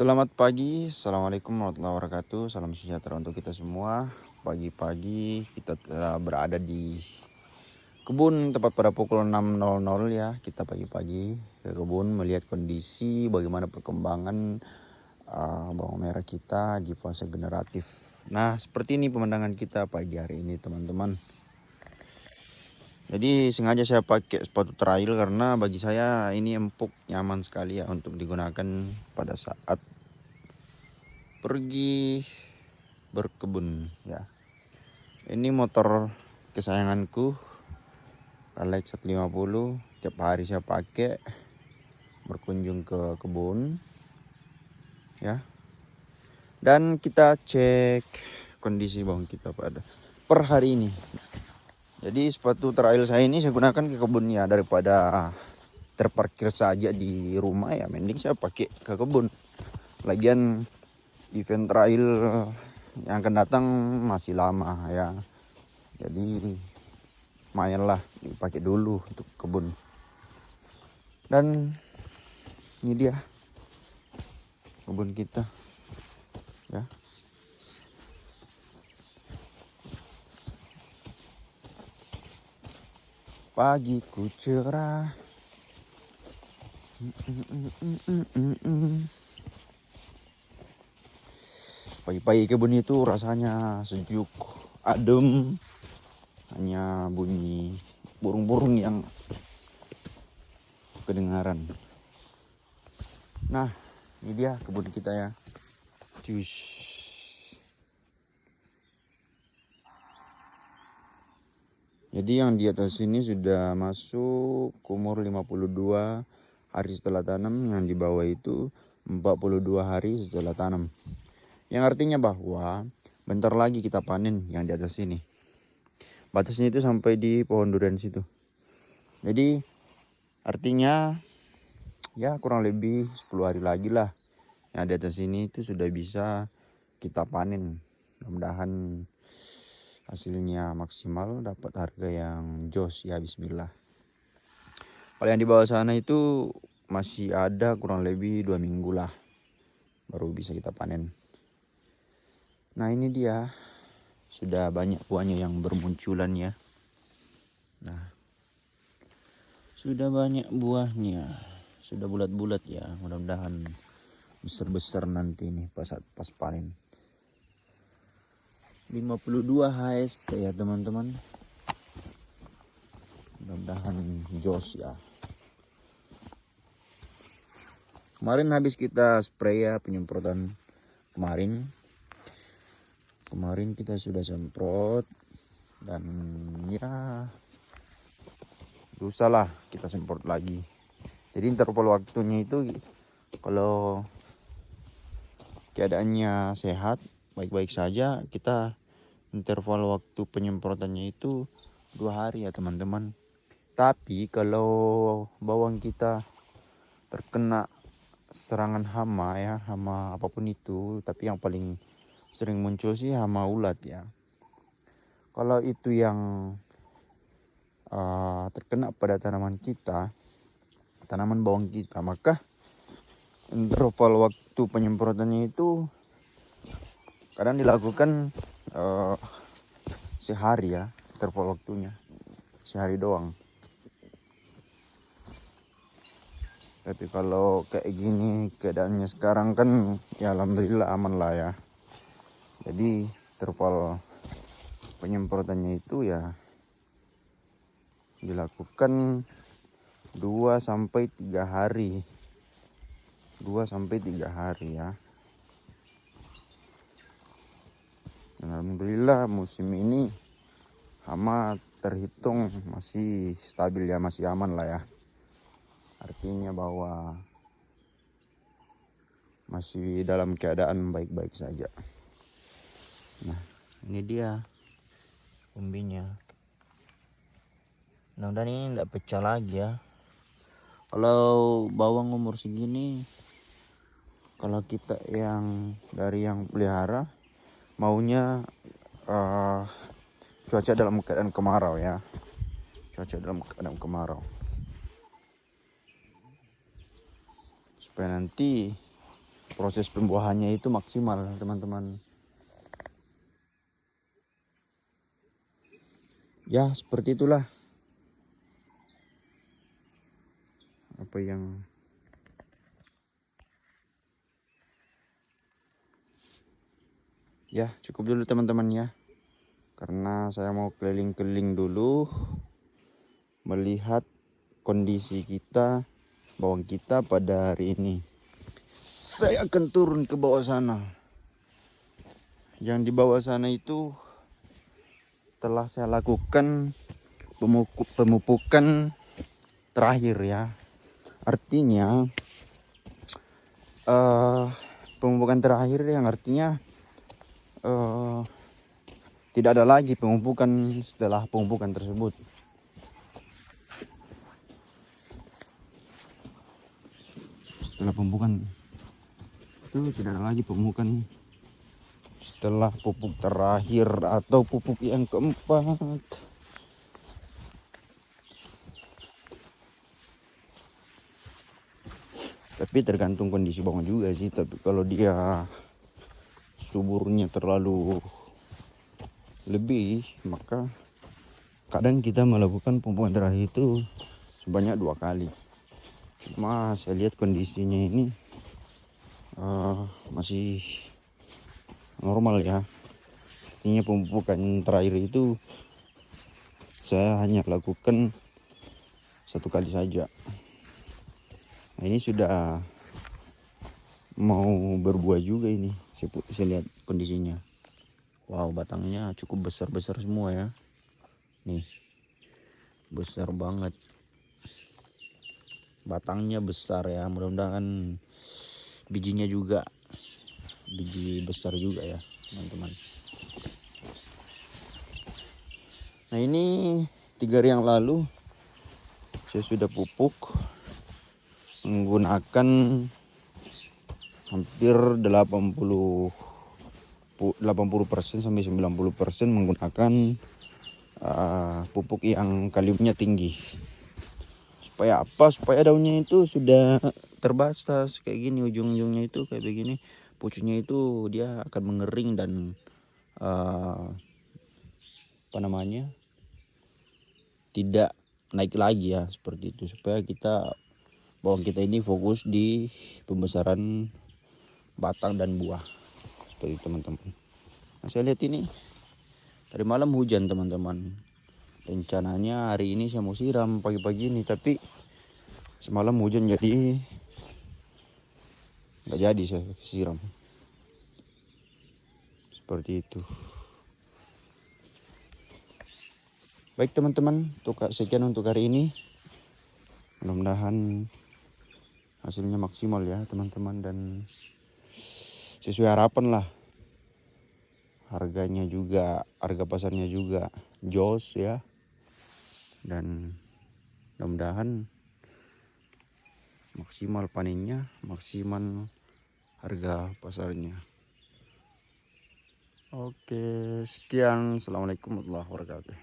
Selamat pagi, Assalamualaikum warahmatullahi wabarakatuh. Salam sejahtera untuk kita semua. Pagi-pagi kita telah berada di kebun tepat pada pukul 6.00 ya. Kita pagi-pagi ke kebun melihat kondisi bagaimana perkembangan bawang merah kita di fase generatif. Nah, seperti ini pemandangan kita pagi hari ini teman-teman. Jadi sengaja saya pakai sepatu trail karena bagi saya ini empuk, nyaman sekali ya untuk digunakan pada saat pergi berkebun ya. Ini motor kesayanganku, Alex 150. Tiap hari saya pakai berkunjung ke kebun ya. Dan kita cek kondisi bawang kita pada per hari ini. Jadi sepatu trail saya ini saya gunakan ke kebun ya, daripada terparkir saja di rumah ya, mending saya pakai ke kebun. Lagian event trail yang akan datang masih lama ya, jadi lumayan lah dipakai dulu untuk kebun. Dan ini dia kebun kita ya. Pagiku cerah. Pagi-pagi kebun itu rasanya sejuk, adem, hanya bunyi burung-burung yang kedengaran. Nah, ini dia kebun kita ya. Cus. Jadi yang di atas ini sudah masuk umur 52 hari setelah tanam, yang di bawah itu 42 hari setelah tanam. Yang artinya bahwa bentar lagi kita panen yang di atas ini. Batasnya itu sampai di pohon durian situ. Jadi artinya ya kurang lebih 10 hari lagi lah yang di atas ini itu sudah bisa kita panen. Mudah-mudahan hasilnya maksimal, dapat harga yang jos ya, bismillah. Kalau yang di bawah sana itu masih ada kurang lebih 2 minggu lah baru bisa kita panen. Nah, ini dia sudah banyak buahnya yang bermunculan ya. Nah, sudah banyak buahnya, sudah bulat-bulat ya. Mudah-mudahan besar-besar nanti nih pas panen. 52 HST ya teman-teman. Mudah-mudahan jos ya. Kemarin habis kita spray ya, penyemprotan kemarin kita sudah semprot, dan ya lusa lah kita semprot lagi. Jadi interval waktunya itu kalau keadaannya sehat baik-baik saja, kita interval waktu penyemprotannya itu 2 hari ya teman-teman. Tapi kalau bawang kita terkena serangan hama ya, hama apapun itu, tapi yang paling sering muncul sih hama ulat ya. Kalau itu yang terkena pada tanaman kita, tanaman bawang kita, maka interval waktu penyemprotannya itu kadang dilakukan sehari ya, interval waktunya sehari doang. Tapi kalau kayak gini keadaannya sekarang kan ya alhamdulillah aman lah ya. Jadi interval penyemprotannya itu ya dilakukan 2 sampai 3 hari. 2 sampai 3 hari ya. Dan alhamdulillah musim ini hama terhitung masih stabil ya, masih aman lah ya. Artinya bahwa masih dalam keadaan baik-baik saja. Nah, ini dia umbinya. Mudah-mudahan ini tidak pecah lagi ya. Kalau bawang umur segini, kalau kita yang dari yang pelihara maunya cuaca dalam keadaan kemarau ya. Cuaca dalam keadaan kemarau. Supaya nanti proses pembuahannya itu maksimal teman-teman. Ya seperti itulah apa yang ya cukup dulu teman-teman ya, karena saya mau keliling-keliling dulu melihat kondisi kita bawang kita pada hari ini. Saya akan turun ke bawah sana. Yang di bawah sana itu telah saya lakukan pemupukan terakhir ya. Artinya pemupukan terakhir yang artinya tidak ada lagi pemupukan setelah pemupukan tersebut. Setelah pemupukan itu tidak ada lagi pemupukan setelah pupuk terakhir atau pupuk yang keempat. Tapi tergantung kondisi bawang juga sih. Tapi kalau dia suburnya terlalu lebih, maka kadang kita melakukan pemupukan terakhir itu sebanyak 2 kali. Cuma saya lihat kondisinya ini masih normal ya. Artinya pemupukan terakhir itu saya hanya lakukan 1 kali saja. Nah, ini sudah mau berbuah juga ini. Saya lihat kondisinya. Wow, batangnya cukup besar-besar semua ya. Nih, besar banget. Batangnya besar ya. Mudah-mudahan bijinya juga biji besar juga ya teman-teman. Nah ini 3 hari yang lalu saya sudah pupuk menggunakan hampir 80% sampai 90% menggunakan pupuk yang kaliumnya tinggi. Supaya apa? Supaya daunnya itu sudah terbatas kayak gini, ujung-ujungnya itu kayak begini, pucuknya itu dia akan mengering dan tidak naik lagi ya, seperti itu. Supaya bawang kita ini fokus di pembesaran batang dan buah seperti itu teman-teman. Nah, saya lihat ini tadi malam hujan teman-teman. Rencananya hari ini saya mau siram pagi-pagi ini, tapi semalam hujan jadi nggak jadi saya siram. Seperti itu. Baik teman-teman, sekian untuk hari ini. Mudah-mudahan hasilnya maksimal ya teman-teman, dan sesuai harapan lah. Harganya juga, harga pasarnya juga jos ya. Dan mudah-mudahan maksimal panennya, maksimal harga pasarnya. Oke, sekian. Assalamualaikum warahmatullahi wabarakatuh.